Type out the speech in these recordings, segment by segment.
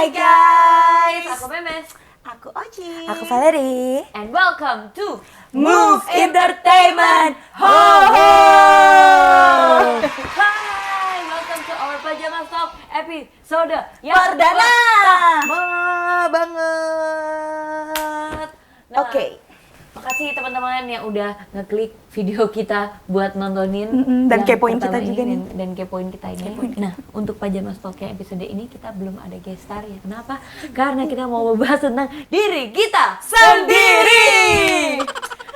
Hai guys, Aku Memes. aku Oci. Aku Valeri. And welcome to Move Entertainment. Ho ho. Hai, welcome to our Pajama Talk episode yang Perdana. pertama Banget. Nah, Oke. makasih teman-teman yang udah ngeklik video kita buat nontonin dan yang kepoin pertama kita juga ini, nih. dan kepoin kita ini. Nah, untuk Pajama Talk yang episode ini kita belum ada guest star ya. Kenapa? Karena kita mau membahas tentang diri kita Sendiri.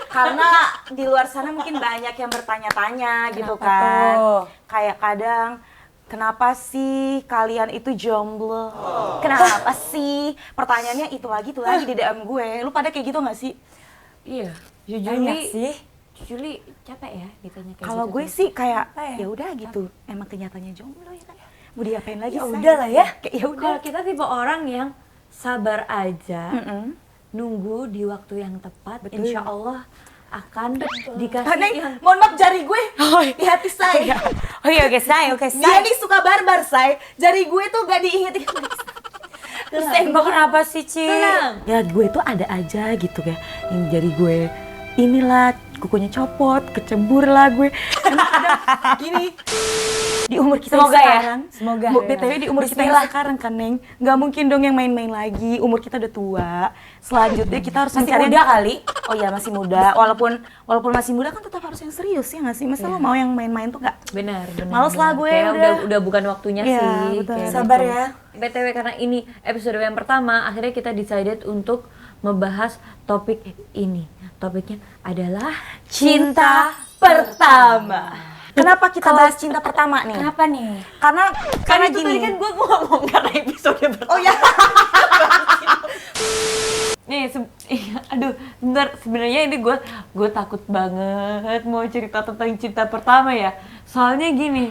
Karena di luar sana mungkin banyak yang bertanya-tanya gitu kan. tuh? Kayak kadang kenapa sih kalian itu jomblo? Kenapa sih? Pertanyaannya itu lagi di DM gue. Lu pada kayak gitu gak sih? Iya, Banyak sih. Jujuli capek ya ditanya kayak Kalau gitu gue tuh. sih kayak Apa ya? ya udah gitu. Emang kenyataannya jomblo ya kan. Mau diapain lagi? Ya say? udah lah ya. Kayak ya udah. Kalau kita tipe orang yang sabar aja, Mm-mm. nunggu di waktu yang tepat, Betul. insya Allah akan dikasih Ah, Neng, yang mohon maaf jari gue di hati saya. Oh iya, oke say. Dia nih suka barbar, say. Jari gue tuh gak diinget-inget. Terus Tembak kenapa sih, Ci? tenang. ya gue tuh ada aja gitu ya. Yang jari gue inilah kukunya copot, kecebur lah gue. Emang ada gini. Di umur kita Semoga yang ya, sekarang, semoga. BTW di umur kita yang Bismillah. sekarang kan, Neng. Gak mungkin dong yang main-main lagi. Umur kita udah tua. Selanjutnya kita harus Masih mencari muda kali. Oh iya, masih muda. Walaupun masih muda kan tetap harus yang serius ya nggak sih? Masa lo mau yang main-main tuh gak? Benar. Males lah gue, Kayak udah. udah bukan waktunya Iya, sih. betul. kayak Sabar gitu. ya. BTW karena ini episode yang pertama, akhirnya kita decided untuk membahas topik ini. Topiknya adalah Cinta pertama. Kenapa kita bahas cinta pertama nih? Kenapa nih? Karena itu gini. tadi kan gue ngomong karena episode pertama. Oh ya. Nih, aduh, bentar, sebenarnya ini gue takut banget mau cerita tentang cinta pertama ya. Soalnya gini,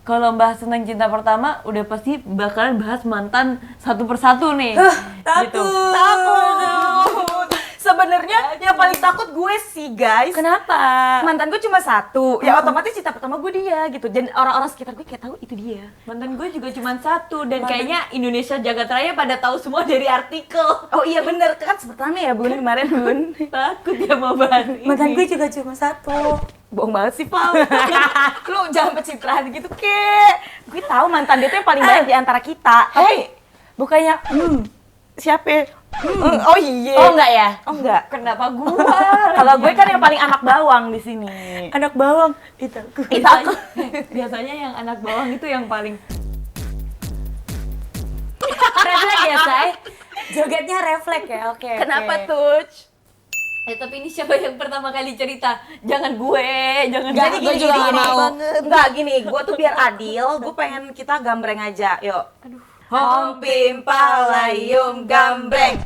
kalau bahas tentang cinta pertama, udah pasti bakalan bahas mantan satu persatu nih. Gitu. Takut. Sebenarnya yang paling takut gue sih, guys. Kenapa? Mantan gue cuma satu. Ya otomatis cinta pertama gue dia gitu. Dan orang-orang sekitar gue kayak tahu itu dia. Mantan gue juga cuma satu, dan kayaknya Indonesia Jagat Raya pada tahu semua dari artikel. Oh iya bener kan pertama ya Bun kemarin Bun. Takut ya mau bahas ini. Mantan gue juga cuma satu. Bohong banget sih, Pal. Lu jangan pencitraan gitu, Kek. Gue tahu mantan dia tuh yang paling banyak di antara kita. Tapi Bukannya, siapa? Oh iya. oh enggak ya? Oh enggak. Kenapa gua? Kalau gue kan yang paling anak bawang di sini. Anak bawang. Itu aku. Biasanya, biasanya yang anak bawang itu yang paling Refleks ya, say? Jogetnya refleks ya, oke. Kenapa oke. tuh? tapi ini siapa yang pertama kali cerita? Jangan gue, jangan Enggak, gue. gue juga gini, nggak mau. Enggak, gini, gue tuh biar adil, gue pengen kita gambreng aja, yuk. Aduh. Hom pimpalayum gambreng.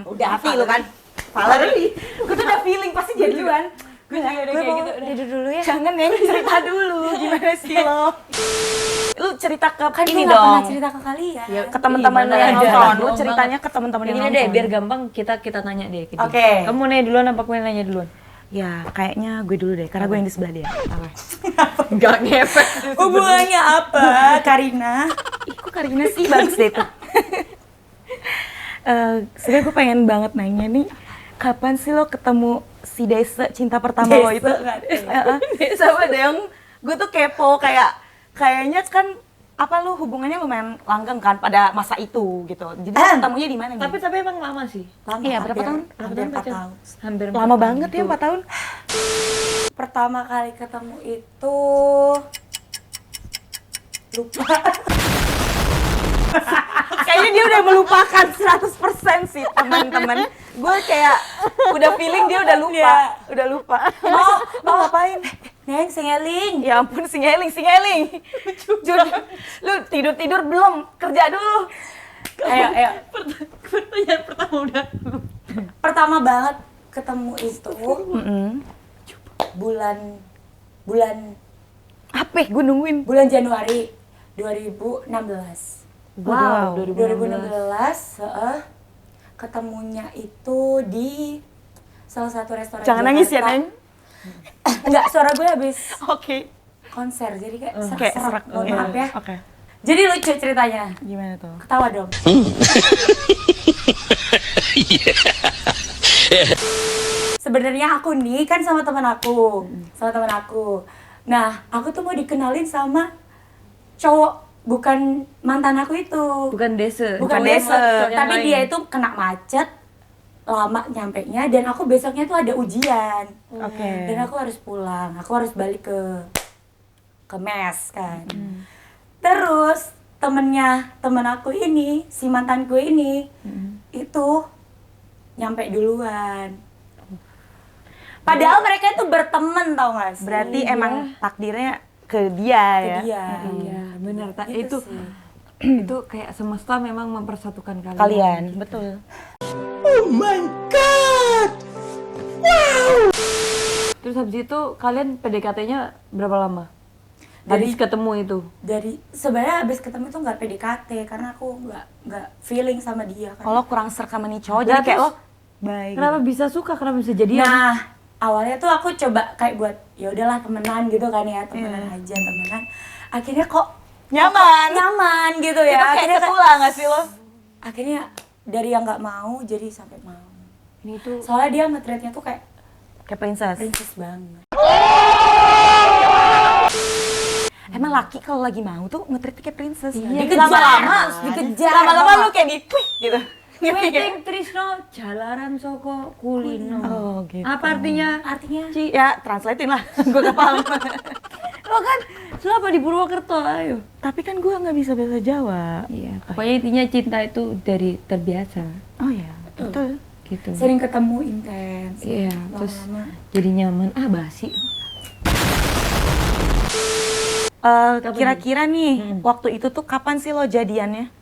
Udah hafal lu kan? Valeri. Gue tuh udah feeling pasti dia duluan. Gue juga udah Gue kayak mau gitu. udah. tidur dulu ya. Jangan yang cerita dulu, gimana sih lo? Lu cerita ke Kan ini gue nggak pernah dong. cerita ke kalian. Ya, Ke teman-teman Ih, lu mana yang ada. nonton, lu Bohong ceritanya banget. ke teman-teman yang Ini nonton. deh, biar gampang kita tanya deh ke dia. Oke. Kamu nanya duluan apa gue nanya duluan? Ya, kayaknya gue dulu deh, karena gue yang di sebelah dia. Enggak ngefek. Hubungannya apa, Karina? Ih, kok Karina sih bagus deh tuh. Sebenernya gue pengen banget nanya nih, kapan sih lo ketemu si Desa cinta pertama lo itu? Sama dong, gue tuh kepo kayaknya kan apa lu hubungannya lumayan langgeng kan pada masa itu gitu. Jadi lo ketemunya di mana nih? Tapi emang lama sih. Lama, Iya, berapa tahun? Hampir 4 pacaran? tahun. Hampir Lama 4 tahun banget ya gitu. 4 tahun. Pertama kali ketemu itu lupa. Kayaknya dia udah melupakan 100% sih teman-teman. Gue kayak udah feeling dia udah lupa, udah lupa. Mau ngapain? Neng, sengeling. Ya ampun, singeling. Jujur, lu tidur belum? Kerja dulu. Ayo. Pertanyaan pertama udah. Pertama banget ketemu itu bulan Apa? Gue nungguin. Januari 2016. Wow, 2016, ketemunya itu di salah satu restoran Jangan nangis ya, Jakarta. Neng. Enggak, suara gue habis Oke. konser, jadi kayak Kayak serak-serak, serak. mohon maaf ya. Oke. Jadi lucu ceritanya. Gimana tuh? Ketawa dong. Sebenarnya aku nih kan sama teman aku. Nah, aku tuh mau dikenalin sama cowok, bukan mantan aku itu. Bukan dese. Bukan dese. dese. Yang Tapi lain. dia itu kena macet lama nyampenya dan aku besoknya tuh ada ujian. Oke. Dan aku harus pulang. Aku harus balik ke mes kan. Terus temen aku ini, si mantanku ini itu nyampe duluan. Padahal mereka itu berteman tau gak sih? Berarti emang takdirnya ke dia Ke ya. dia. Iya, benar. Gitu Itu sih. itu kayak semesta memang mempersatukan kalian. Kalian, betul. Terus habis itu kalian PDKT-nya berapa lama? Dari- Habis ketemu itu. Sebenarnya abis ketemu tuh nggak PDKT karena aku nggak feeling sama dia kan. Kalau kurang serk sama nih cowok, Nah, jadi kayak terus lo baik. Kenapa bisa suka? Kenapa bisa jadian? Nah, awalnya tuh aku coba kayak buat ya udahlah temenan gitu kan ya, temenan aja, temenan. Akhirnya kok nyaman gitu ya. Itu kayak Akhirnya ketula nggak sih lo? akhirnya dari yang nggak mau jadi sampai mau. Ini tuh Soalnya dia nge-treatnya tuh kayak Kayak princess. princess banget. Emang laki kalau lagi mau tuh nge-treat kayak princess. Iya, lama-lama dikejar. Lama-lama lu kayak di wih gitu. Weting Trisno jalaran soko kulino. Oh, gitu. Apa artinya? Artinya Ya, translatein lah. Gue gak paham. Lo kan selama di Purwokerto, ayo. Tapi kan gue nggak bisa bahasa Jawa. Iya, pokoknya intinya cinta itu dari terbiasa Oh ya, betul. gitu. sering ketemu intens. Iya, terus Lama-lama. jadi nyaman. Ah, basi. Kira-kira nih, waktu itu tuh kapan sih lo jadiannya?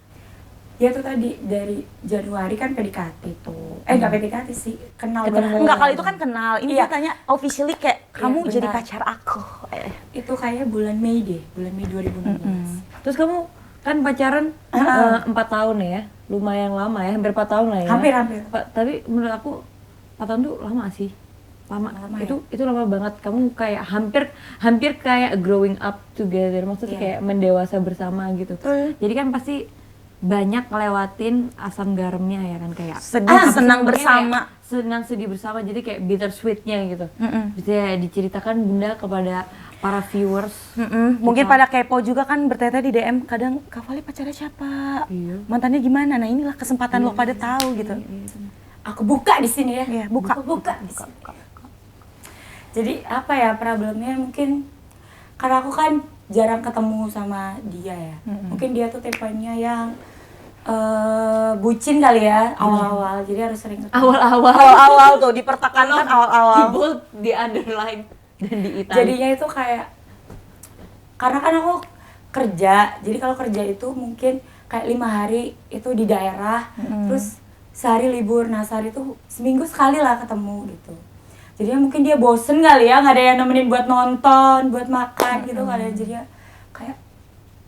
Dia tuh tadi dari Januari kan PDKT tuh. Nggak PDKT sih, kenal. Enggak, kali itu kan kenal. Ini Iya. katanya officially kayak kamu Iya, jadi benar. pacar aku. Itu kayak bulan Mei deh, bulan Mei 2016. Terus kamu kan pacaran 4 tahun ya, lumayan lama ya, hampir 4 tahun lah ya. Hampir. Tapi menurut aku 4 tahun tuh lama sih. Lama itu lama banget. Kamu kayak hampir kayak growing up together, maksudnya Iya. kayak mendewasa bersama gitu. Jadi kan pasti banyak ngelewatin asam garamnya ya kan, kayak Sedih, senang mungkin bersama. kayak senang sedih bersama, jadi kayak bittersweetnya gitu. Bisa diceritakan Bunda kepada para viewers. Mungkin pada kepo juga kan bertanya di DM kadang Kak Vali pacarnya siapa? Iya. Mantannya gimana? Nah inilah kesempatan lo pada tahu gitu. Aku buka di sini ya. Iya, buka. Aku buka di sini. Jadi apa ya problemnya, mungkin karena aku kan jarang ketemu sama dia ya. Mungkin dia tuh tipenya yang bucin kali ya awal-awal, jadi harus sering ketemu. Awal-awal tuh dipertekankan di awal-awal. bold, di underline, dan di italic. Jadinya itu kayak karena kan aku kerja, jadi kalau kerja itu mungkin kayak 5 hari itu di daerah, terus sehari libur. Nah sehari itu seminggu sekali lah ketemu gitu. Jadi mungkin dia bosen kali ya, nggak ada yang nemenin buat nonton, buat makan gitu kali ya. Jadi ya kayak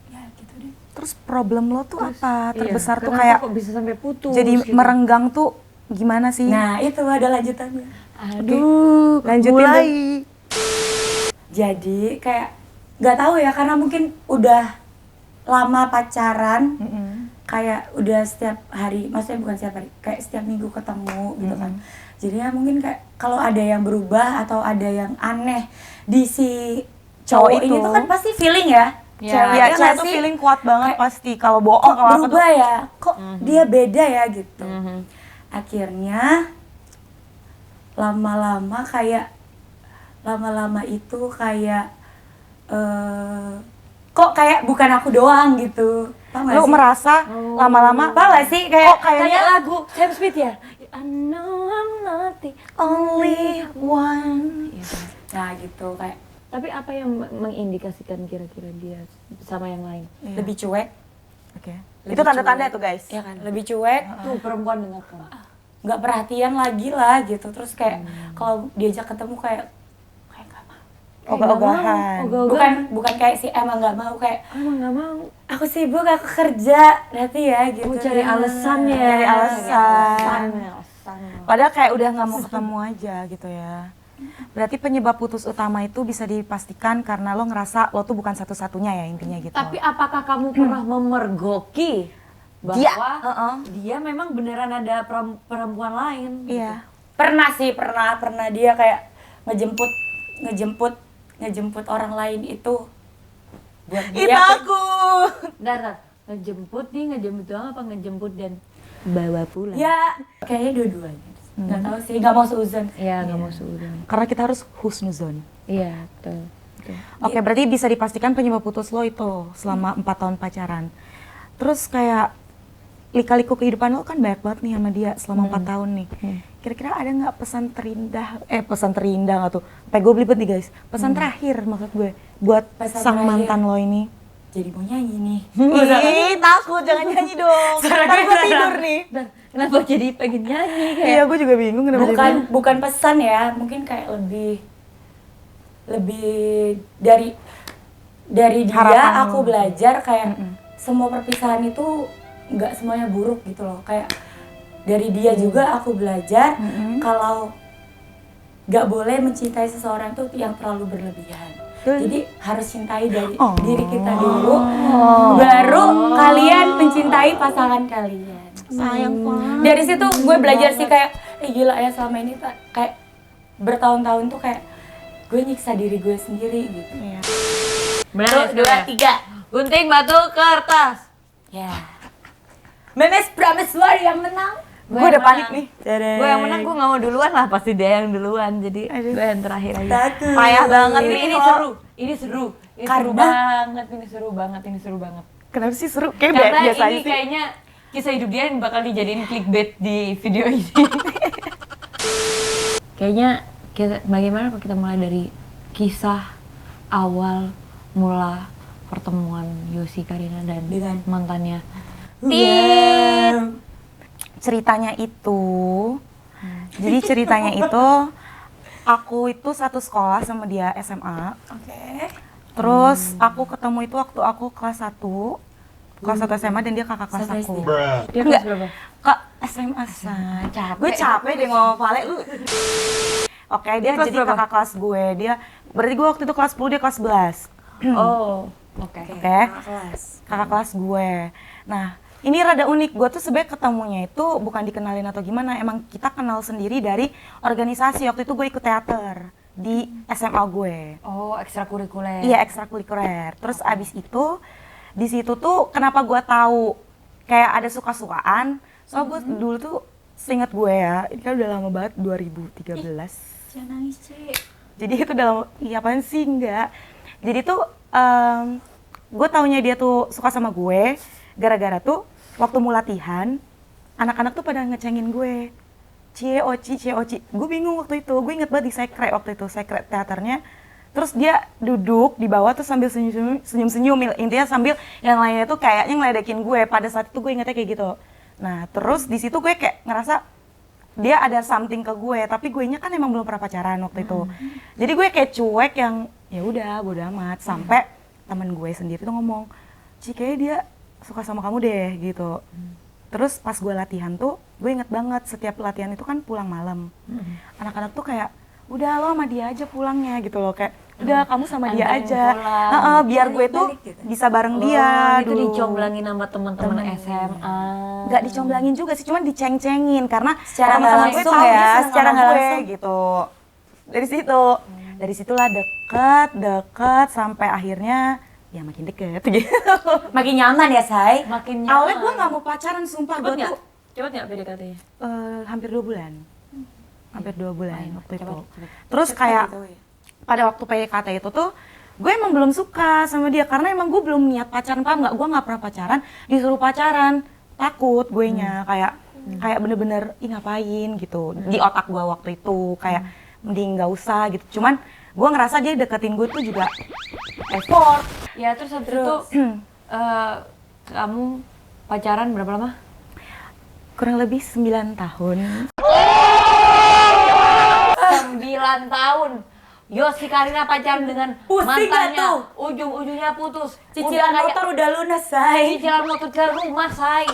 ya gitu deh. Terus problem lo tuh apa? Iya, Terbesar tuh kenapa kayak kok bisa sampai putus jadi gitu? merenggang tuh gimana sih? Nah itu ada lanjutannya. Aduh, lanjutin mulai. tuh. Jadi kayak nggak tahu ya, karena mungkin udah lama pacaran, kayak udah setiap hari, maksudnya bukan setiap hari, kayak setiap minggu ketemu gitu kan. Jadinya mungkin kayak kalau ada yang berubah atau ada yang aneh di si cowok ini itu. tuh kan pasti feeling ya. Iya. Cewek, Iya, ya cewek nggak tuh sih? feeling kuat banget Kayak, pasti. Kalau bohong, kok kalau apa tuh. berubah ya, kok dia beda ya gitu. Akhirnya lama-lama itu kayak kok kayak bukan aku doang gitu. Paham nggak Lo sih? merasa lama-lama Paham nggak sih kayak Kayak lagu Sam Smith ya? I know I'm not the only one. nah gitu kayak Tapi apa yang mengindikasikan kira-kira dia sama yang lain? lebih cuek, Oke. Lebih Itu tanda-tanda cuek. tuh guys. ya kan? Lebih cuek, Tuh perempuan dengarkan. nggak perhatian lagi lah gitu. Terus kayak kalau diajak ketemu kayak nggak mau. Ogah-ogahan. Bukan kayak si emang nggak mau, kayak Emang nggak mau. aku sibuk, aku kerja, berarti ya gitu. Oh, cari alasan ya. Cari alasan. Alasan. Padahal kayak udah nggak mau ketemu aja gitu ya. Berarti penyebab putus utama itu bisa dipastikan karena lo ngerasa lo tuh bukan satu-satunya ya intinya gitu. Tapi apakah kamu pernah memergoki bahwa dia memang beneran ada perempuan lain? Iya. Pernah sih, pernah dia kayak ngejemput orang lain itu buat dia. Takut. Dar, ngejemput doang apa ngejemput dan bawa pulang? Ya, kayaknya dua-duanya. Nggak tahu sih, nggak mau seuzon. Iya, nggak mau seudon. Karena kita harus husnuzon. Iya, betul. Oke, berarti bisa dipastikan penyebab putus lo itu selama 4 tahun pacaran. Terus kayak lika-liku kehidupan lo kan banyak banget nih sama dia selama 4 tahun nih. Kira-kira ada nggak pesan terindah nggak tuh? Sampai gue belibet nih guys. Pesan terakhir maksud gue buat Pesan sang terakhir. mantan lo ini. Jadi mau nyanyi nih. Ih, takut, jangan nyanyi dong. Ntar gue tidur nih. Dan kenapa jadi pengen nyanyi kayak? Iya, gue juga bingung kenapa jadi bingung. Bukan pesan ya, mungkin kayak lebih dari dia Harapan aku lo. belajar kayak semua perpisahan itu nggak semuanya buruk gitu loh. Kayak dari dia juga aku belajar kalau nggak boleh mencintai seseorang tuh yang terlalu berlebihan. Jadi harus cintai dari diri kita dulu, baru kalian mencintai pasangan kalian. Sayang banget. Dari situ gue belajar sih kayak, gila ya selama ini kayak bertahun-tahun tuh kayak gue nyiksa diri gue sendiri gitu. Iya. Benar, 1, 2, 3. Gunting batu kertas. Ya. Memes Prameswari yang menang. Gue udah panik nih. Gue yang menang, gue nggak mau duluan lah, pasti dia yang duluan. Jadi gue yang terakhir aja. Takut. Payah banget nih. Ini seru, ini seru Karena- banget, ini seru banget. Kenapa sih seru? Kayak Karena biasa aja ini sih. kayaknya kisah hidup dia yang bakal dijadiin clickbait di video ini. Kayaknya bagaimana kalau kita mulai dari kisah awal mula pertemuan Yosi Karina dan Dengan mantannya. Ceritanya itu, jadi ceritanya itu, aku itu satu sekolah sama dia SMA. Oke. Terus aku ketemu itu waktu aku kelas 1 SMA dan dia kakak kelas Satu aku. SD. Dia Enggak. kelas berapa? Kak SMA say. Capek. Gue capek deh ngomong Vale lu. Oke, dia kelas jadi berapa? kakak kelas gue. Dia berarti gue waktu itu kelas 10, dia kelas 11. Oh, oke. Oke. Kakak kelas. Kakak kelas gue. Nah, ini rada unik. Gue tuh sebenarnya ketemunya itu bukan dikenalin atau gimana. Emang kita kenal sendiri dari organisasi. Waktu itu gue ikut teater di SMA gue. Oh, ekstrakurikuler. Iya, ekstrakurikuler. Terus abis itu di situ tuh kenapa gue tahu kayak ada suka-sukaan? Soalnya gue dulu tuh seingat gue ya, ini kan udah lama banget 2013. Jangan nangis, Ci. Jadi itu dalam iya apaan sih enggak. Jadi tuh gue taunya dia tuh suka sama gue gara-gara tuh waktu mau latihan anak-anak tuh pada ngecengin gue. Cie Oci. Gue bingung waktu itu. Gue inget banget di sekre waktu itu, sekre teaternya. Terus dia duduk di bawah tuh sambil senyum-senyum. Intinya sambil yang lainnya tuh kayaknya ngeledekin gue. Pada saat itu gue ingetnya kayak gitu. Nah, terus di situ gue kayak ngerasa dia ada something ke gue, tapi gue nya kan emang belum pernah pacaran waktu itu. Jadi gue kayak cuek yang ya udah bodo amat sampai temen gue sendiri tuh ngomong, "Ci, kayaknya dia suka sama kamu deh," gitu. Terus pas gue latihan tuh, gue inget banget setiap latihan itu kan pulang malam. Anak-anak tuh kayak, "Udah lo sama dia aja pulangnya," gitu loh, kayak udah kamu sama dia Anterin aja. pulang. Biar gue tuh Balik-balik gitu. bisa bareng dia Itu dulu. dicomblangin sama teman-teman SMA. Nggak dicomblangin juga sih, cuman diceng-cengin karena Secara nggak teman-teman gue langsung tahu ya, dia seneng secara sama nggak gue, langsung. gitu. Dari situlah deket sampai akhirnya ya makin deket gitu. Makin nyaman ya, Say? Makin Awalnya gue nggak mau pacaran, sumpah Cepet gue nggak? tuh Cepet nggak PDKT-nya? hampir 2 bulan. Hampir 2 bulan Ayo, waktu cepet, itu. cepet. Terus kayak Gitu ya. pada waktu PDKT itu tuh gue emang belum suka sama dia karena emang gue belum niat pacaran, paham nggak? Gue nggak pernah pacaran, disuruh pacaran, takut gue nya kayak bener-bener ih ngapain gitu di otak gue waktu itu kayak mending nggak usah gitu. Cuman gue ngerasa dia deketin gue tuh juga effort. Ya terus habis itu kamu pacaran berapa lama? Kurang lebih 9 tahun. 9 tahun. Yosi Karina pacaran dengan Pusing nggak mantannya, tuh? ujung-ujungnya putus. Cicilan Udah kayak- motor udah lunas, Say. Cicilan motor ke rumah, say.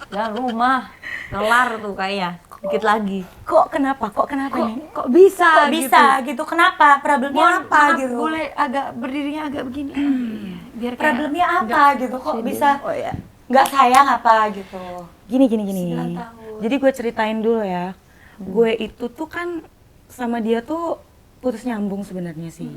Jalan rumah, kelar tuh kayaknya. dikit lagi. Kok kenapa nih? Kok bisa Kok bisa gitu? Kenapa? Problemnya apa Maaf, gitu? boleh agak berdirinya agak begini. Iya, biar kayak Problemnya apa gitu? Kok bisa Oh ya. nggak sayang apa gitu? Gini. 9 tahun. Jadi gue ceritain dulu ya. Gue itu tuh kan sama dia tuh putus nyambung sebenarnya sih.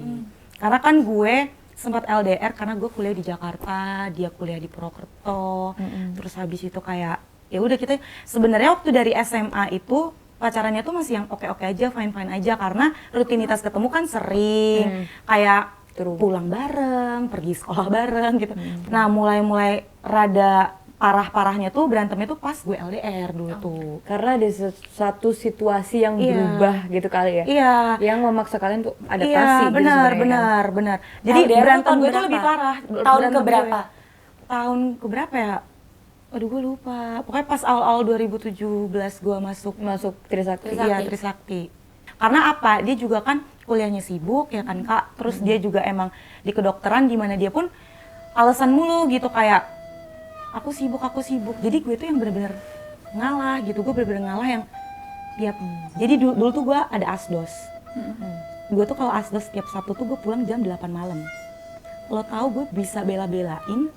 Karena kan gue sempat LDR karena gue kuliah di Jakarta, dia kuliah di Purwokerto. Terus habis itu kayak ya udah kita sebenarnya waktu dari SMA itu pacarannya tuh masih yang oke-oke aja, fine-fine aja karena rutinitas ketemu kan sering. Kayak pulang bareng, pergi sekolah bareng gitu. Nah, mulai rada parah-parahnya tuh berantemnya tuh pas gue LDR dulu tuh. karena ada satu situasi yang Iya. berubah gitu kali ya. Iya. Yang memaksa kalian tuh adaptasi Iya, gitu benar, sebenarnya. benar. Jadi LDR tuh berantem tahun gue tuh berapa? lebih parah. Tahun Berantem keberapa? Tahun keberapa ya? Aduh, gue lupa. Pokoknya pas awal-awal 2017 gue masuk Trisakti. Iya, Trisakti. Karena apa? Dia juga kan kuliahnya sibuk ya kan Kak. Terus dia juga emang di kedokteran di mana dia pun alasan mulu gitu kayak aku sibuk. Jadi gue tuh yang bener-bener ngalah gitu. Gue bener-bener ngalah yang tiap. Jadi dulu tuh gue ada asdos. Gue tuh kalau asdos tiap Sabtu tuh gue pulang jam 8 malam. Lo tahu gue bisa bela-belain.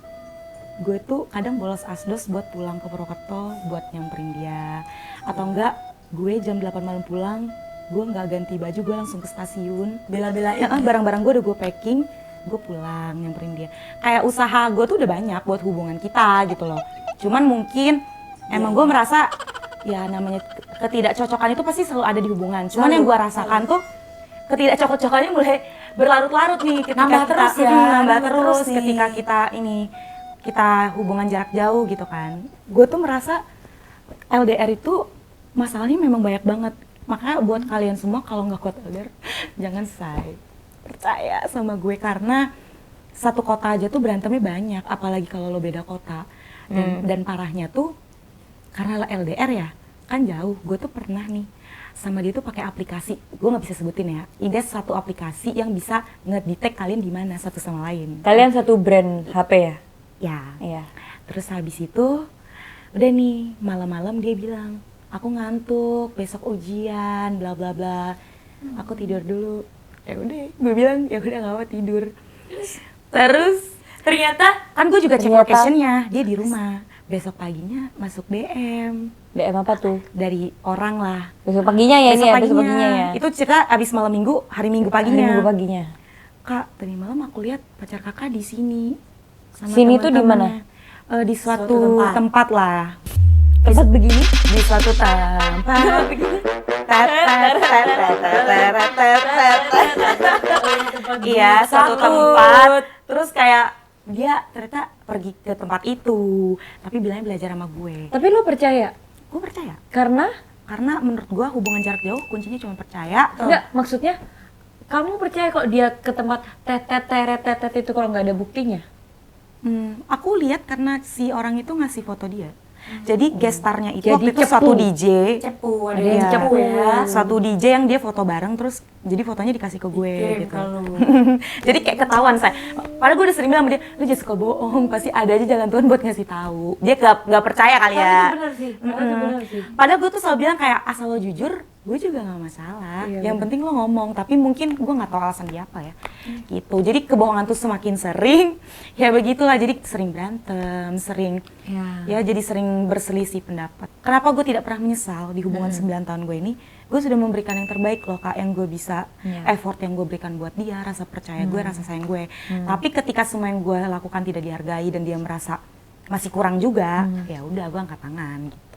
Gue tuh kadang bolos asdos buat pulang ke Purwokerto buat nyamperin dia. Atau enggak gue jam 8 malam pulang, gue nggak ganti baju, gue langsung ke stasiun. Bela-belain. Barang-barang gue udah gue packing, gue pulang nyamperin dia. Kayak usaha gue tuh udah banyak buat hubungan kita gitu loh. Cuman mungkin emang gue merasa ya namanya ketidakcocokan itu pasti selalu ada di hubungan. Cuman yang gue rasakan tuh ketidakcocok-cocokannya mulai berlarut-larut nih ketika Nambah kita terus ya, nambah nambah terus terus nih. ketika kita hubungan jarak jauh gitu kan. Gue tuh merasa LDR itu masalahnya memang banyak banget. Makanya buat kalian semua kalau nggak kuat LDR jangan say. Percaya sama gue karena satu kota aja tuh berantemnya banyak, apalagi kalau lo beda kota. Dan parahnya tuh karena LDR ya, kan jauh. Gue tuh pernah nih sama dia tuh pakai aplikasi. Gue nggak bisa sebutin ya. Ini satu aplikasi yang bisa ngedetect kalian di mana satu sama lain. Kalian satu brand HP ya? Ya. Iya. Terus habis itu udah nih malam-malam dia bilang, aku ngantuk, besok ujian, bla bla bla. Aku tidur dulu. Ya udah, gue bilang ya udah nggak apa tidur. Terus Ternyata kan gue juga cek Ternyata- locationnya, dia di rumah. Besok paginya masuk DM DM apa tuh? dari orang lah. Besok paginya ya ini ya, besok paginya ya. Itu cerita abis malam minggu, hari minggu paginya. Hari Minggu paginya. Kak, tadi malam aku lihat pacar kakak di sini. Sama Sini tuh di teman-temannya. Di suatu Suatu tempat lah. Tempat begini? Di suatu tempat. Iya, suatu tempat. Terus kayak dia ternyata pergi ke tempat itu, tapi bilangnya belajar sama gue. Tapi lo percaya? Gue percaya. Karena? Karena menurut gue hubungan jarak jauh kuncinya cuma percaya. Enggak, maksudnya kamu percaya kok dia ke tempat tetet itu kalau nggak ada buktinya? Aku lihat karena si orang itu ngasih foto dia. Jadi gestarnya itu Jadi waktu itu cepu. suatu DJ. cepu, ada Ada yang yang cepu ya. Satu DJ yang dia foto bareng terus jadi fotonya dikasih ke gue Kirim gitu. ke lu. Jadi kayak ketahuan saya. Padahal gue udah sering bilang sama dia, lu jangan suka bohong, pasti ada aja jalan Tuhan buat ngasih tahu. Dia nggak percaya kali ya. Itu benar sih, itu benar sih. Padahal gue tuh selalu bilang kayak asal lo jujur, gue juga nggak masalah. Iya, Yang penting lo ngomong, tapi mungkin gue nggak tahu alasan dia apa ya. Gitu. Jadi kebohongan tuh semakin sering, ya begitulah. Jadi sering berantem, sering ya jadi sering berselisih pendapat. Kenapa gue tidak pernah menyesal di hubungan 9 tahun gue ini? Gue sudah memberikan yang terbaik loh Kak, yang gue bisa, effort yang gue berikan buat dia, rasa percaya gue, rasa sayang gue. Tapi ketika semua yang gue lakukan tidak dihargai dan dia merasa masih kurang juga, ya udah gue angkat tangan gitu.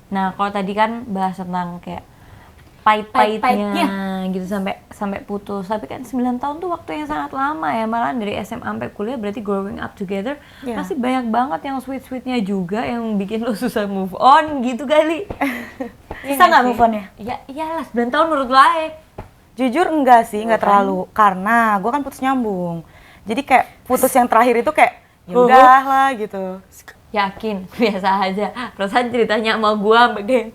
Nah, kalau tadi kan bahas tentang kayak pahit-pahitnya gitu sampai putus. Tapi kan 9 tahun tuh waktu yang sangat lama ya. Malah dari SMA sampai kuliah berarti growing up together. Iya. Pasti banyak banget yang sweet-sweetnya juga yang bikin lo susah move on gitu kali. Bisa nggak move on ya? Ya iyalah 9 tahun menurut lo aja. Jujur enggak sih, enggak terlalu. Karena gue kan putus nyambung. Jadi kayak putus yang terakhir itu kayak ya udah lah gitu. Yakin, biasa aja. Perasaan ceritanya sama gua sampai kayak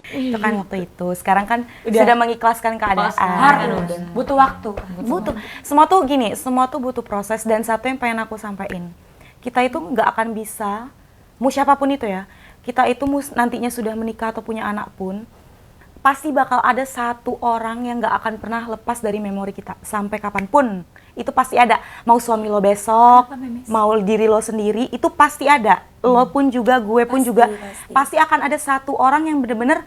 Itu kan waktu itu. Sekarang kan sudah mengikhlaskan keadaan. sekarang udah. Butuh waktu. Butuh. Semua tuh gini, semua tuh butuh proses dan satu yang pengen aku sampaikan. Kita itu nggak akan bisa mau siapapun itu ya, kita itu nantinya sudah menikah atau punya anak pun, pasti bakal ada satu orang yang nggak akan pernah lepas dari memori kita sampai kapanpun. Itu pasti ada. Mau suami lo besok, mau diri lo sendiri, itu pasti ada. Lo pun juga, gue pun juga, pasti akan ada satu orang yang bener-bener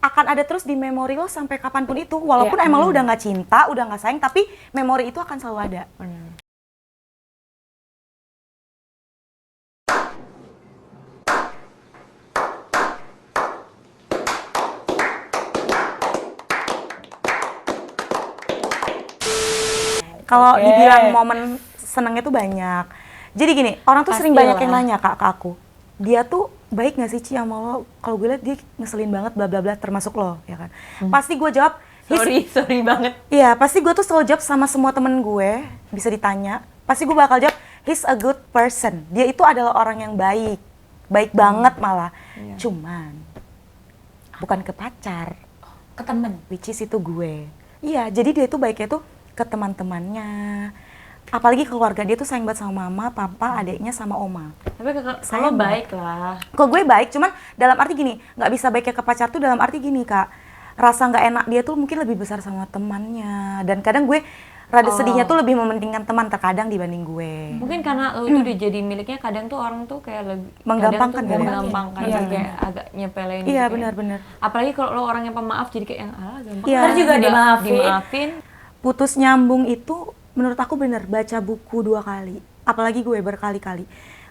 akan ada terus di memori lo sampai kapanpun itu. Walaupun emang lo udah nggak cinta, udah nggak sayang, tapi memori itu akan selalu ada. Kalau dibilang momen senengnya tuh banyak. Jadi gini, orang tuh sering banyak yang nanya ke aku, dia tuh baik nggak sih Ci sama lo? Kalau gue liat dia ngeselin banget bla bla bla, termasuk lo, ya kan? Pasti gue jawab, sorry banget. Iya, pasti gue tuh selalu jawab sama semua temen gue, bisa ditanya. Pasti gue bakal jawab, he's a good person. Dia itu adalah orang yang baik, baik banget malah. Cuman bukan ke pacar, Ke temen. which is itu gue. Iya, jadi dia itu baiknya tuh ke teman-temannya, apalagi keluarga dia tuh sayang banget sama mama, papa, adiknya, sama oma. Tapi saya baik lah. Kok gue baik, cuman dalam arti gini, nggak bisa baiknya ke pacar tuh dalam arti gini Kak, rasa nggak enak dia tuh mungkin lebih besar sama temannya, dan kadang gue rada sedihnya tuh lebih mementingkan teman terkadang dibanding gue. Mungkin karena lo itu udah jadi miliknya, kadang tuh orang tuh kayak lebih Menggampangkan kadang tuh kali ya? menggampangkan, Iya, kayak agak nyepelein. Iya, gitu ya. benar-benar. Apalagi kalau lo orang yang pemaaf, jadi kayak yang gampang. Iya. Ntar juga dimaafin. Putus nyambung itu menurut aku bener, baca buku 2 kali, apalagi gue berkali-kali.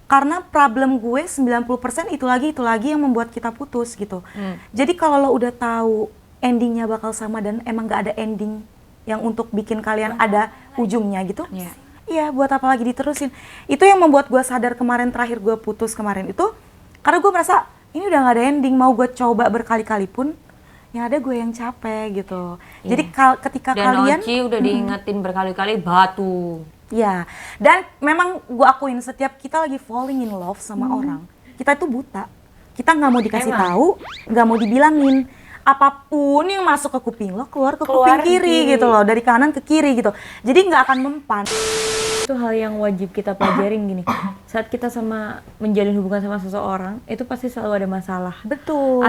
Karena problem gue 90% itu lagi yang membuat kita putus gitu. Jadi kalau lo udah tahu endingnya bakal sama dan emang gak ada ending yang untuk bikin kalian ada ujungnya gitu, iya buat apa lagi diterusin. Itu yang membuat gue sadar kemarin terakhir gue putus kemarin itu, karena gue merasa ini udah gak ada ending, mau gue coba berkali-kali pun yang ada gue yang capek gitu. Jadi ketika Dan kalian Oci udah diingetin berkali-kali batu. ya, dan memang gue akuin setiap kita lagi falling in love sama orang, kita itu buta. Kita nggak mau dikasih tahu, nggak mau dibilangin. Apapun yang masuk ke kuping lo keluar ke kuping kiri gitu loh, dari kanan ke kiri gitu. Jadi nggak akan mempan. Itu hal yang wajib kita pelajarin gini. Saat kita menjalin hubungan sama seseorang, itu pasti selalu ada masalah. Betul.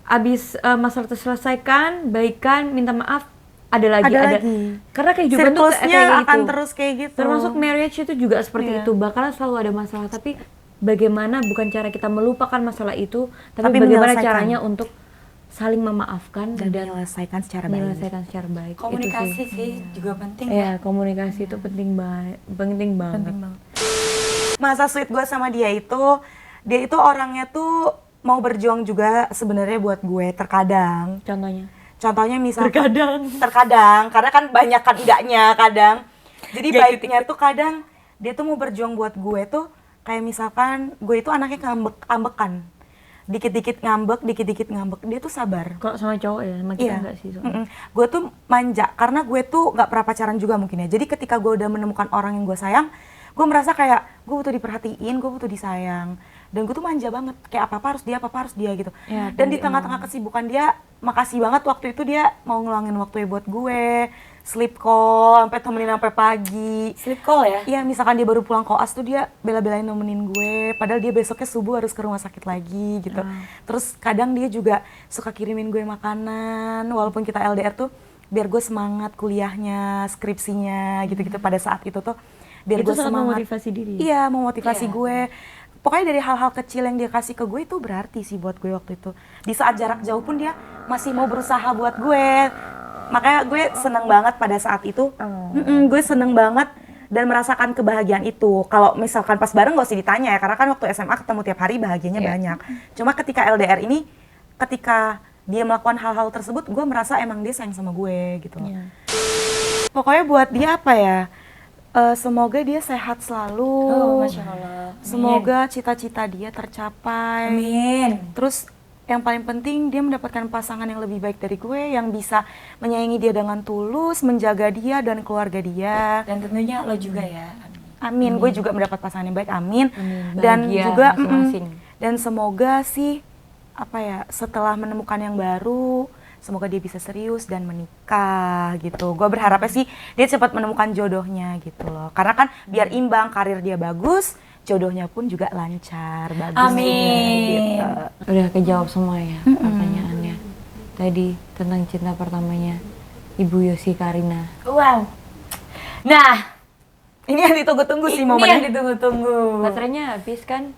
Abis masalah terselesaikan, baikan, minta maaf, ada lagi. Karena kehidupan tuh kayak akan gitu. terus kayak gitu. Termasuk marriage itu juga seperti itu, bakalan selalu ada masalah. Tapi bagaimana bukan cara kita melupakan masalah itu, tapi bagaimana caranya untuk saling memaafkan dan menyelesaikan secara baik. Komunikasi sih juga penting. Iya, komunikasi itu penting banget. Masa sweet gue sama dia itu orangnya tuh mau berjuang juga sebenarnya buat gue terkadang. Contohnya misalkan terkadang karena kan banyak kan tidaknya kadang. Jadi baiknya tuh kadang dia tuh mau berjuang buat gue tuh kayak misalkan gue itu anaknya ngambek-ambekan. Dikit-dikit ngambek. Dia tuh sabar. Kalau sama cowok ya, sama kita enggak sih soalnya. Gue tuh manja karena gue tuh nggak pernah pacaran juga mungkin ya. Jadi ketika gue udah menemukan orang yang gue sayang, gue merasa kayak gue butuh diperhatiin, gue butuh disayang. Dan gue tuh manja banget, kayak apa-apa harus dia gitu. Ya, dan di tengah-tengah kesibukan dia, makasih banget waktu itu dia mau ngeluangin waktunya buat gue, sleep call, sampai temenin sampai pagi. Sleep call ya? Iya, misalkan dia baru pulang koas tuh dia bela-belain nemenin gue, padahal dia besoknya subuh harus ke rumah sakit lagi gitu. Terus kadang dia juga suka kirimin gue makanan, walaupun kita LDR tuh, biar gue semangat kuliahnya, skripsinya gitu-gitu pada saat itu tuh. Biar itu gue semangat. Memotivasi diri. Iya, memotivasi gue. Pokoknya dari hal-hal kecil yang dia kasih ke gue itu berarti sih buat gue waktu itu. Di saat jarak jauh pun dia masih mau berusaha buat gue. Makanya gue seneng banget pada saat itu. Gue seneng banget dan merasakan kebahagiaan itu. Kalau misalkan pas bareng gak usah ditanya ya, karena kan waktu SMA ketemu tiap hari bahagianya banyak. Cuma ketika LDR ini, ketika dia melakukan hal-hal tersebut, gue merasa emang dia sayang sama gue gitu. Pokoknya buat dia apa ya? Semoga dia sehat selalu. Masya Allah. Semoga cita-cita dia tercapai. Amin. Terus yang paling penting dia mendapatkan pasangan yang lebih baik dari gue, yang bisa menyayangi dia dengan tulus, menjaga dia dan keluarga dia. Dan tentunya lo juga ya. Amin. Gue juga mendapat pasangan yang baik. Amin. Dan Bahagia juga masing-masing. dan semoga sih setelah menemukan yang baru, semoga dia bisa serius dan menikah gitu. Gue berharapnya sih dia cepat menemukan jodohnya gitu loh. Karena kan biar imbang, karir dia bagus, jodohnya pun juga lancar, bagus. Amin. Gitu. Udah kejawab semua ya pertanyaannya. Tadi tentang cinta pertamanya Ibu Yosi Karina. Wow. Nah, Ini yang ditunggu-tunggu sih ini yang momennya. ditunggu-tunggu. Baterainya habis kan?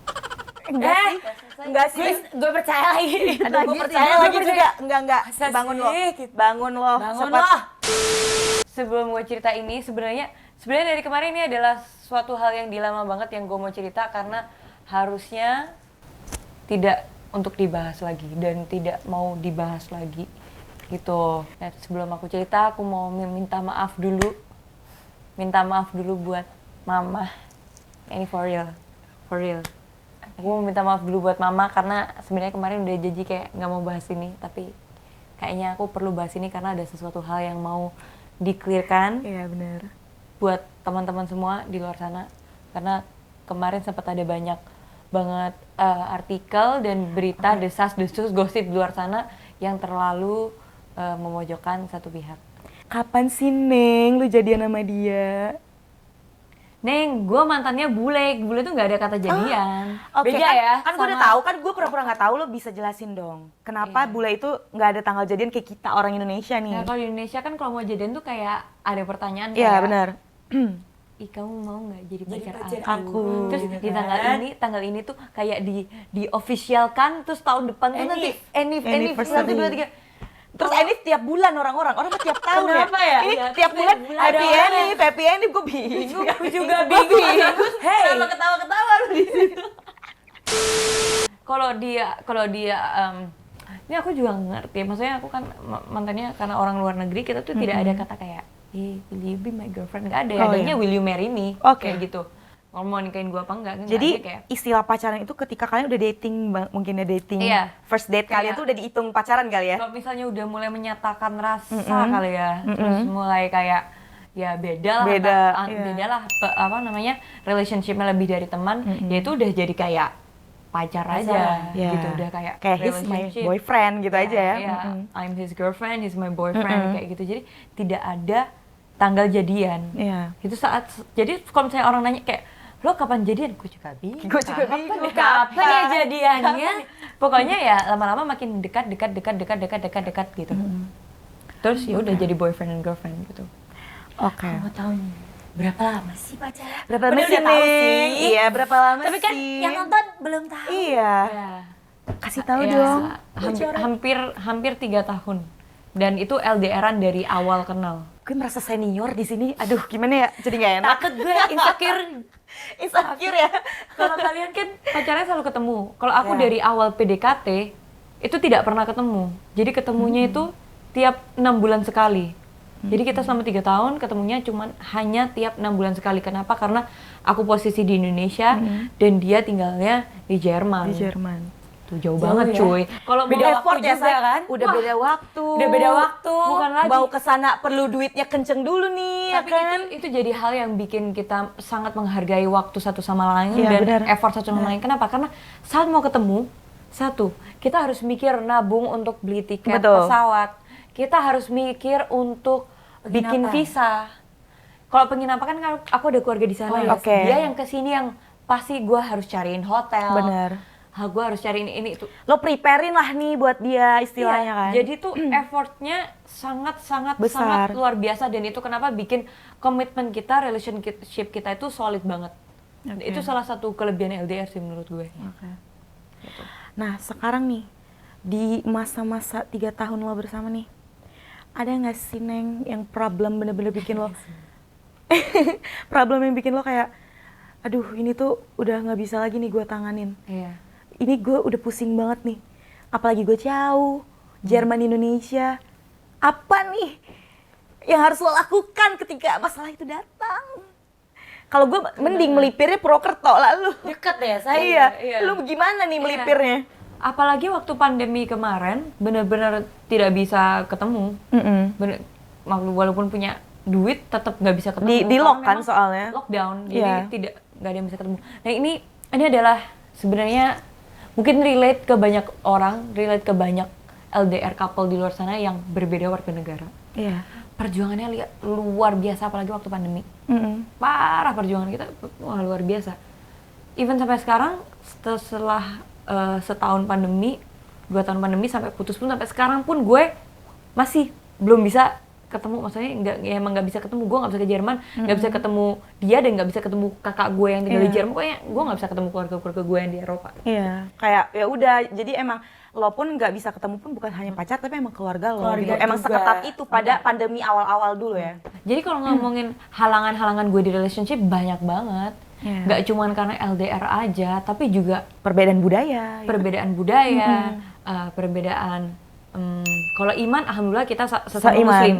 Enggak sih. Enggak sih. Gue percaya lagi. Aduh, gue percaya lagi juga. Enggak. Masa Bangun lo. sih? Bangun lo. Bangun Cepat. loh. Sebelum gue cerita ini sebenarnya dari kemarin ini adalah suatu hal yang dilema banget yang gue mau cerita karena harusnya tidak untuk dibahas lagi dan tidak mau dibahas lagi gitu. Nah, sebelum aku cerita aku mau minta maaf dulu buat mama. Ini for real. Aku mau minta maaf dulu buat mama karena sebenarnya kemarin udah janji kayak nggak mau bahas ini, tapi kayaknya aku perlu bahas ini karena ada sesuatu hal yang mau di-clearkan Iya benar. buat teman-teman semua di luar sana. Karena kemarin sempat ada banyak banget artikel dan berita desas-desus gosip di luar sana yang terlalu memojokkan satu pihak. Kapan sih Neng lu jadian sama dia? Neng, gue mantannya bule tuh nggak ada kata jadian. Oke, Beda kan, ya. kan gue udah tahu, kan gue pura-pura nggak tahu, lo bisa jelasin dong. Kenapa bule itu nggak ada tanggal jadian kayak kita orang Indonesia nih? Nah, kalau di Indonesia kan kalau mau jadian tuh kayak ada pertanyaan Iya kayak, benar. ih kamu mau nggak jadi pacar pacar aku? aku. Terus di Gitu tanggal ini tuh kayak di officialkan, terus tahun depan tuh nanti Enif 1, 2, 3. Terus ini tiap bulan orang mah tiap tahun Kenapa ya? Ini Iya, tiap tiap bulan bulan happy ada ending, gue bingung. Aku juga bingung. Hey. Kenapa ketawa-ketawa lu di situ? Kalau dia ini aku juga ngerti. Maksudnya aku kan mantannya karena orang luar negeri, kita tuh tidak ada kata kayak, will you be my girlfriend? Nggak ada. Oh, Adanya iya. will you marry me? Oke. Kayak gitu. Kalau mau nikahin gue apa enggak? Jadi kayak istilah pacaran itu ketika kalian udah dating, mungkin udah dating, Iya. first date kalian Kayak- tuh udah dihitung pacaran kali ya? kalau misalnya udah mulai menyatakan rasa kali ya, terus mulai kayak ya beda lah, iya. beda lah apa namanya relationshipnya lebih dari teman, ya itu udah jadi kayak pacar aja Iya. gitu, udah kayak he's my relationship. boyfriend gitu aja ya. Iya, I'm his girlfriend, he's my boyfriend kayak gitu. Jadi tidak ada tanggal jadian. Iya. Itu saat jadi kalau misalnya orang nanya kayak lo kapan jadian? Gue juga bingung. Gue juga bingung. Kapan ya jadiannya? Pokoknya ya lama-lama makin dekat gitu. Terus ya udah jadi boyfriend and girlfriend gitu. Oke. Mau tahu nih, berapa lama sih pacaran? Berapa lama Udah sih, tahu Neng? sih. Iya, berapa lama Tapi kan sih? yang nonton belum tahu. Iya. Ya, Kasih tahu ya, dong. hampir 3 tahun. Dan itu LDRan dari awal kenal. Gue merasa senior di sini. Aduh, gimana ya? Jadi gak enak. Takut gue insecure. Insecure ya. Kalau kalian kan pacarnya selalu ketemu. Kalau aku dari awal PDKT itu tidak pernah ketemu. Jadi ketemunya itu tiap 6 bulan sekali. Jadi kita selama 3 tahun ketemunya hanya tiap 6 bulan sekali. Kenapa? Karena aku posisi di Indonesia dan dia tinggalnya di Jerman. Di Jerman. Tuh jauh Jauh banget ya. cuy. Kalau Beda mau effort ya, Say. kan? Udah beda waktu. Udah beda waktu. Bukan lagi. Mau ke sana perlu duitnya kenceng dulu nih, Tapi ya kan? itu jadi hal yang bikin kita sangat menghargai waktu satu sama lain Iya, dan benar. effort satu sama lain. Kenapa? Karena saat mau ketemu, kita harus mikir nabung untuk beli tiket Betul. pesawat. Kita harus mikir untuk bikin Penginapan. visa. Kalau penginapan kan aku ada keluarga di sana Oh, ya. oke. Dia yang kesini yang pasti gue harus cariin hotel. Benar. Gue harus cariin ini itu. Lo preparein lah nih buat dia istilahnya Iya, kan? Jadi tuh effortnya sangat Besar. luar biasa dan itu kenapa bikin komitmen kita, relationship kita itu solid banget. Oke. Itu salah satu kelebihan LDR sih menurut gue. Oke. Nah, sekarang nih, di masa-masa 3 tahun lo bersama nih, ada nggak sih, Neng, yang problem bener-bener bikin lo... problem yang bikin lo kayak, aduh ini tuh udah nggak bisa lagi nih gue tanganin. Iya. Ini gue udah pusing banget nih. Apalagi gue jauh, Jerman, Indonesia. Apa nih yang harus lo lakukan ketika masalah itu datang? Kalau gue mending melipirnya Purwokerto lalu. Deket ya saya. Iya. iya. Lu gimana nih melipirnya? Apalagi waktu pandemi kemarin benar-benar tidak bisa ketemu. Walaupun punya duit tetap nggak bisa ketemu. Di Karena lock kan memang soalnya. Lockdown, Iya. jadi nggak ada yang bisa ketemu. Nah ini adalah sebenarnya mungkin relate ke banyak orang, relate ke banyak LDR couple di luar sana yang berbeda warga negara. Iya. Perjuangannya luar biasa apalagi waktu pandemi. Parah perjuangan kita, wah luar biasa. even sampai sekarang setelah setahun pandemi, 2 tahun pandemi sampai putus pun sampai sekarang pun gue masih belum bisa ketemu, maksudnya emang nggak bisa ketemu, gue nggak bisa ke Jerman, nggak bisa ketemu dia dan nggak bisa ketemu kakak gue yang tinggal di Jerman, pokoknya gue nggak bisa ketemu keluarga gue yang di Eropa. Iya, kayak ya udah, jadi emang lo pun nggak bisa ketemu pun bukan hanya pacar tapi emang keluarga lo gitu. Emang juga. seketat itu pada pandemi awal-awal dulu ya. Jadi kalau ngomongin halangan-halangan gue di relationship banyak banget. Iya. Nggak cuman karena LDR aja, tapi juga Perbedaan budaya. perbedaan budaya, perbedaan kalau iman, alhamdulillah kita sesama Seiman. Muslim.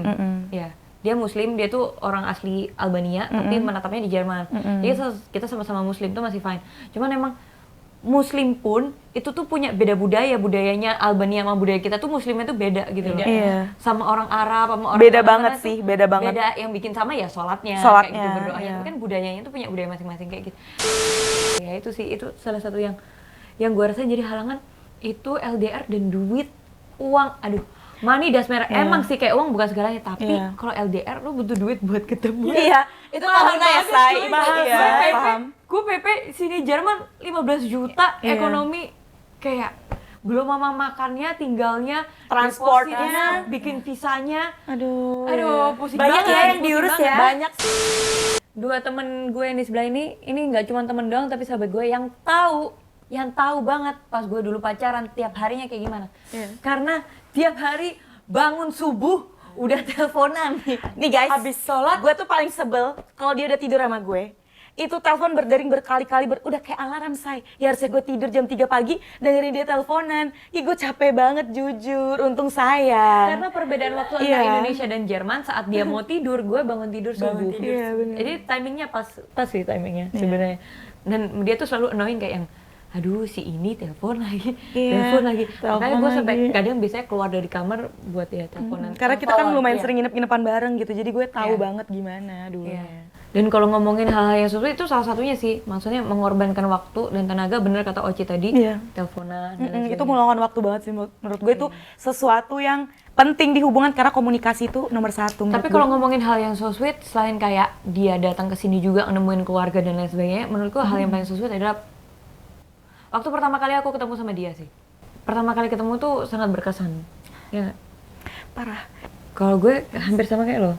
Ya, dia Muslim, dia tuh orang asli Albania, tapi menetapnya di Jerman. Jadi kita sama-sama Muslim tuh masih fine. Cuman emang Muslim pun itu tuh punya beda budayanya Albania sama budaya kita tuh Muslimnya tuh beda gitu loh. Iya. Sama orang Arab, sama orang Beda mana-mana banget tuh sih, beda banget. Beda, yang bikin sama ya sholatnya, Sholatnya, kayak gitu, berdoanya. iya. Tapi kan budayanya tuh punya budaya masing-masing kayak gitu. Ya itu sih, itu salah satu yang gue rasa jadi halangan itu LDR dan duit, uang. Aduh, money does matter. Emang sih kayak uang bukan segalanya, tapi Iya. kalau LDR lu butuh duit buat ketemu. Iya, itu tahunnya ya, Say. Mahal Iya, banget. paham. Gue PP sini Jerman 15 juta, Iya. ekonomi kayak belum mama makannya, tinggalnya, Transportnya. depositnya, bikin visanya. Aduh, Pusing Banyak banget. ya yang pusing diurus banget. ya. banyak. Dua temen gue yang di sebelah ini nggak cuma temen doang, tapi sahabat gue yang tahu banget pas gue dulu pacaran tiap harinya kayak gimana. Iya. Karena tiap hari bangun subuh udah teleponan nih. Nih guys, Habis sholat, gue tuh paling sebel kalau dia udah tidur sama gue. Itu telepon berdering berkali-kali, udah kayak alarm, Say. Ya harusnya gue tidur jam 3 pagi, dengerin dia teleponan. Ih, gue capek banget jujur, untung saya. Karena perbedaan waktu Iya. antara Indonesia dan Jerman, saat dia mau tidur, gue bangun tidur subuh. Iya, bener. Jadi timingnya pas sih timingnya sebenarnya. Dan dia tuh selalu annoying kayak yang, aduh si ini telepon lagi, Iya, telepon lagi. telepon Makanya gue sampai lagi. kadang biasanya keluar dari kamar buat ya teleponan. Karena kita kan Telepon, lumayan iya. sering nginep-nginepan bareng gitu, jadi gue tahu Iya. banget gimana dulu. Iya. Dan kalau ngomongin hal-hal yang sulit itu salah satunya sih, maksudnya mengorbankan waktu dan tenaga, bener kata Oci tadi, Iya. teleponan. dan lain Itu sebagainya. meluangkan waktu banget sih menurut gue itu sesuatu yang penting di hubungan karena komunikasi itu nomor 1. Tapi kalau ngomongin hal yang so sweet, selain kayak dia datang ke sini juga nemuin keluarga dan lain sebagainya, menurutku hal yang paling so sweet adalah waktu pertama kali aku ketemu sama dia sih. Pertama kali ketemu tuh sangat berkesan. Ya nggak? parah. Kalau gue hampir sama kayak lo,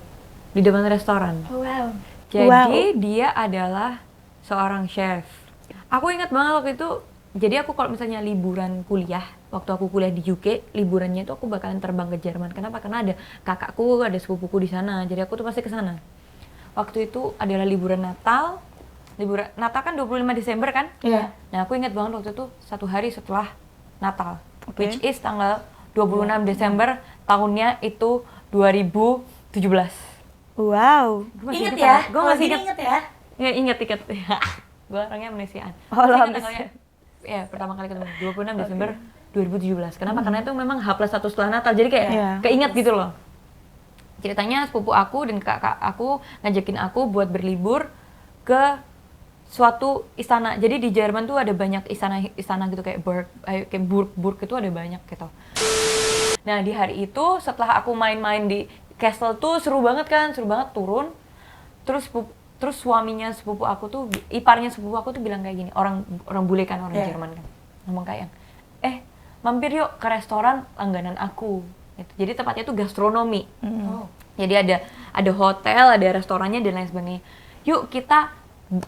di depan restoran. wow. Jadi dia adalah seorang chef. Aku ingat banget waktu itu, jadi aku kalau misalnya liburan kuliah, waktu aku kuliah di UK, liburannya itu aku bakalan terbang ke Jerman. Kenapa? Karena ada kakakku, ada sepupuku di sana. Jadi aku tuh pasti ke sana. Waktu itu adalah liburan Natal. Liburan Natal kan 25 Desember kan? Iya. Nah, aku ingat banget waktu itu 1 hari setelah Natal. Oke. Which is tanggal 26 Desember, tahunnya itu 2017. Wow. Gua masih Ingat ingat ya, gue kalau masih gini ingat. inget ya. Ya, ingat tiket. Gue orangnya amnesiaan. Oh, Masih lo ingat amnesia. tanggalnya. Ya, pertama kali ketemu 26 Desember 2017. Kenapa? Karena itu memang H+1 setelah Natal. Jadi kayak Iya. keingat gitu loh. Ceritanya sepupu aku dan kakak aku ngajakin aku buat berlibur ke suatu istana. Jadi di Jerman tuh ada banyak istana gitu kayak Burg itu ada banyak gitu. Nah, di hari itu setelah aku main-main di castle tuh seru banget turun. Terus suaminya sepupu aku tuh, iparnya sepupu aku tuh bilang kayak gini, orang bule kan, orang Iya. Jerman kan. Ngomong kayak, mampir yuk ke restoran langganan aku. Gitu. Jadi tempatnya tuh gastronomi. Oh. Jadi ada hotel, ada restorannya dan lain sebagainya. Yuk kita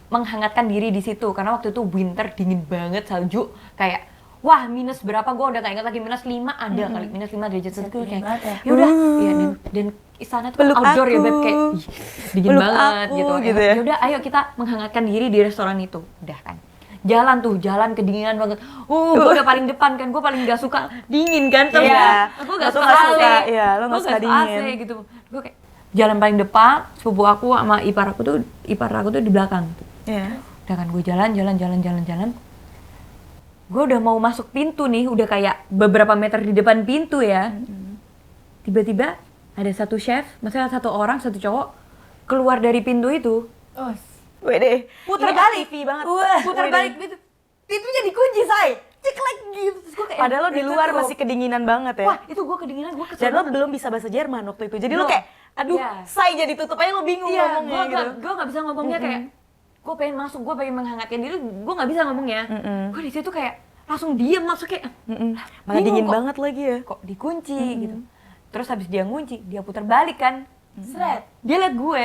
menghangatkan diri di situ karena waktu itu winter, dingin banget, salju kayak wah minus berapa, gue udah gak ingat lagi, minus 5 ada kali, minus 5 derajat Celcius. Dingin Kayak banget ya. yaudah, iya, dan istana tuh Peluk outdoor ya aku. Beb, kayak ih, dingin Peluk banget aku, gitu. gitu ya. Yaudah ayo kita menghangatkan diri di restoran itu. Udah kan, jalan kedinginan banget. Gue udah paling depan kan, gue paling gak suka dingin kan, tau Iya. nggak? Aku gak Lo tuh suka nggak AC, suka, iya, lo nggak Gua suka dingin. AC gitu. Gue kayak jalan paling depan, sepupu aku sama ipar aku tuh di belakang. Iya. Udah kan gue jalan. Gue udah mau masuk pintu nih, udah kayak beberapa meter di depan pintu ya. Tiba-tiba ada satu chef, maksudnya satu orang, satu cowok keluar dari pintu itu. Oh. Wede. Putar Ini balik. TV banget. Putar Wede. balik pintu. Pintunya dikunci, Say. Ceklek gitu. Terus gua kayak, Padahal lo di itu luar tuh. masih kedinginan banget ya. Wah, itu gue kedinginan, gue kesel Dan lo banget. belum bisa bahasa Jerman waktu itu. Jadi lo Belum. kayak, aduh, Iya. say jadi tutup aja lo bingung Iya, ngomongnya gitu. gue gak bisa ngomongnya kayak gue pengen masuk, gue pengen menghangatkan diri, gue nggak bisa ngomongnya. Gue di situ kayak langsung diem masuk kayak Malah bingung dingin kok. banget lagi ya. Kok dikunci gitu. Terus habis dia ngunci, dia putar balik kan. Seret. Dia liat gue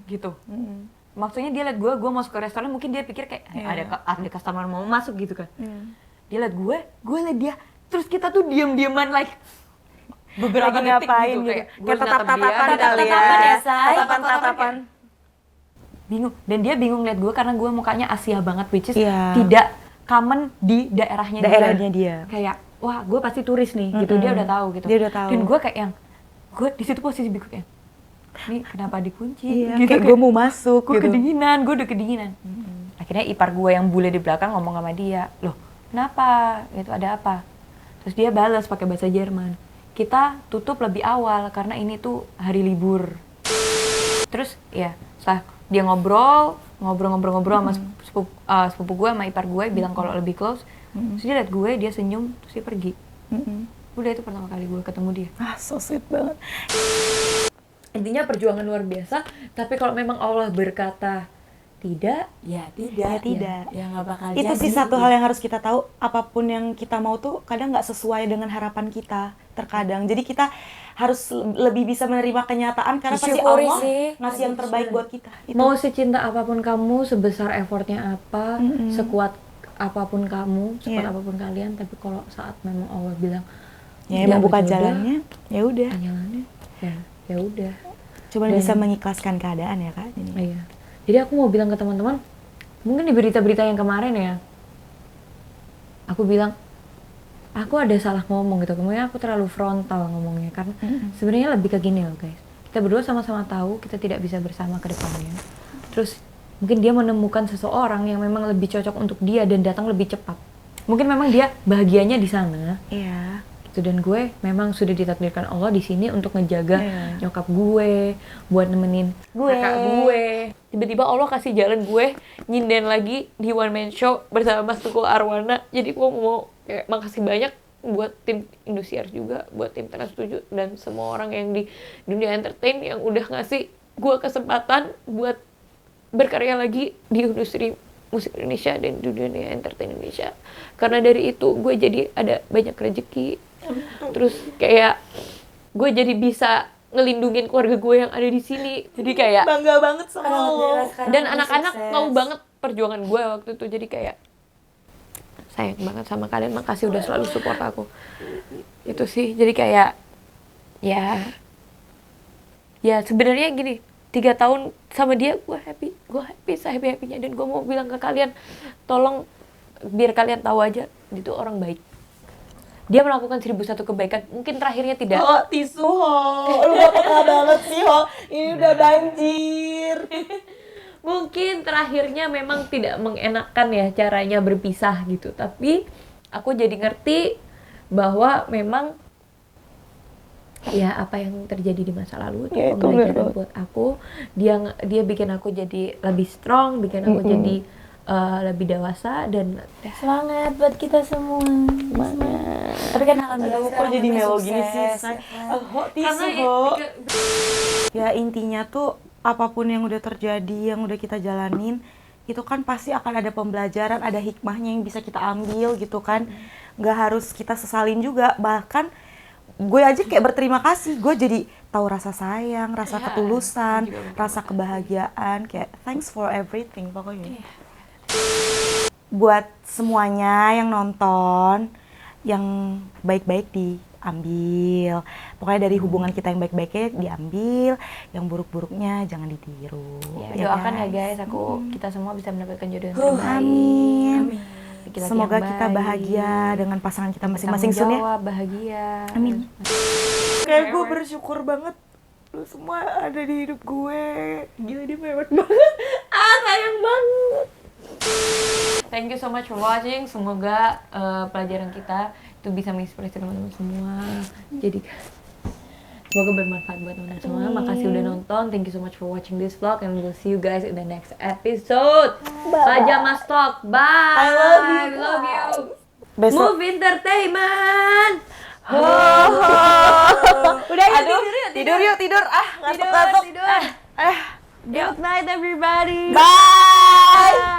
gitu. Maksudnya dia liat gue masuk ke restoran, mungkin dia pikir kayak ada customer mau masuk gitu kan. Dia liat gue liat dia. Terus kita tuh diem-dieman like beberapa Lagi detik ngapain gitu, gitu. kayak gue Kayak tatap-tatapan kali ya. Tatap-tatapan ya, Say. Tatap-tatapan. bingung. Dan dia bingung liat gue karena gue mukanya Asia banget, which is Iya. tidak common di daerahnya dia. Kayak wah gue pasti turis nih gitu, dia udah tahu gitu. Dia udah tahu. Dan gue kayak yang gue di situ posisi bingung kayak ini kenapa dikunci Iya, gitu, kayak gue mau masuk gue gitu. kedinginan, gue udah kedinginan. Akhirnya ipar gue yang bule di belakang ngomong sama dia, loh kenapa, itu ada apa? Terus dia balas pakai bahasa Jerman, kita tutup lebih awal karena ini tuh hari libur. Terus ya setelah dia ngobrol sama sepupu gue sama ipar gue bilang kalau lebih close. Terus dia liat gue, dia senyum, terus dia pergi. Udah itu pertama kali gue ketemu dia. Ah, so sweet banget. Intinya perjuangan luar biasa, tapi kalau memang Allah berkata tidak, Ya tidak. Ya tidak. Ya nggak bakal Itu jadi. sih satu hal yang harus kita tahu, apapun yang kita mau tuh kadang nggak sesuai dengan harapan kita terkadang. Jadi kita harus lebih bisa menerima kenyataan karena pasti Disyukuri Allah sih. ngasih yang terbaik buat kita. Itu. mau secinta apapun kamu, sebesar effortnya apa, sekuat apapun kamu, sekuat Iya. apapun kalian, tapi kalau saat memang Allah bilang Ya tidak emang bukan berjodoh, jalannya, ya udah. jalannya, ya udah. Cuma bisa mengikhlaskan keadaan ya kak. Jadi. Iya. Jadi aku mau bilang ke teman-teman, mungkin di berita-berita yang kemarin ya, aku bilang, aku ada salah ngomong gitu, kemudian aku terlalu frontal ngomongnya, karena sebenarnya lebih ke gini loh guys, kita berdua sama-sama tahu kita tidak bisa bersama ke depannya, terus mungkin dia menemukan seseorang yang memang lebih cocok untuk dia dan datang lebih cepat, mungkin memang dia bahagianya di sana, Iya. gitu. Dan gue memang sudah ditakdirkan Allah di sini untuk ngejaga Iya. nyokap gue, buat nemenin kakak gue. Tiba-tiba Allah kasih jalan gue nyinden lagi di one man show bersama Mas Tukul Arwana. Jadi gue mau kayak makasih banyak buat tim Indosiar juga, buat tim Trans 7 dan semua orang yang di dunia entertain yang udah ngasih gue kesempatan buat berkarya lagi di industri musik Indonesia dan di dunia entertain Indonesia. Karena dari itu gue jadi ada banyak rezeki. Terus kayak gue jadi bisa ngelindungin keluarga gue yang ada di sini. Jadi kayak Bangga banget sama lo. Alhamdulillah sekarang dan udah anak-anak sukses. tahu banget perjuangan gue waktu itu. Jadi kayak sayang banget sama kalian, makasih udah selalu support aku. Itu sih, jadi kayak ya sebenarnya gini, 3 tahun sama dia gue happy sehappy-happynya. Dan gue mau bilang ke kalian, tolong biar kalian tahu aja, dia tuh orang baik. Dia melakukan 1001 kebaikan, mungkin terakhirnya tidak. Oh, tisu ho. Lu gak peka banget sih ho. Ini udah banjir. Mungkin terakhirnya memang tidak mengenakan ya caranya berpisah gitu, tapi aku jadi ngerti bahwa memang ya apa yang terjadi di masa lalu itu Ya, itu pembelajaran bener. buat aku. Dia bikin aku jadi lebih strong, bikin aku jadi lebih dewasa dan Semangat buat kita semua. Semangat. Tapi kan alhamdulillah Kok sekarang jadi udah melo gini sukses, sih? ya Say? kan? Ho, tisu ho. Ya intinya tuh apapun yang udah terjadi, yang udah kita jalanin, itu kan pasti akan ada pembelajaran, ada hikmahnya yang bisa kita ambil gitu kan. Nggak harus kita sesalin juga, bahkan gue aja kayak berterima kasih, gue jadi tahu rasa sayang, rasa ketulusan, rasa kebahagiaan, kayak thanks for everything pokoknya. Buat semuanya yang nonton, yang baik-baik diambil. Pokoknya dari hubungan kita yang baik-baiknya diambil, yang buruk-buruknya jangan ditiru. ya, doakan ya guys, kita semua bisa mendapatkan jodoh yang terbaik. Amin. Laki-laki Semoga yang kita baik, bahagia dengan pasangan kita masing-masing bertanggung Sun ya. jawab, bahagia. Amin. Kayak gue bersyukur banget lu semua ada di hidup gue. Gila dia mewah banget. Sayang banget. Thank you so much for watching. Semoga pelajaran kita itu bisa menginspirasi teman-teman semua. Jadi semoga bermanfaat buat teman-teman semua. Makasih udah nonton. Thank you so much for watching this vlog and we'll see you guys in the next episode. Pajama Talk. Bye. I love you. We love you. Besok. Move Entertainment. Udah yuk, tidur yuk, tidur. Ah, ngantuk-ngantuk. Tidur. Good night everybody. Bye. Bye.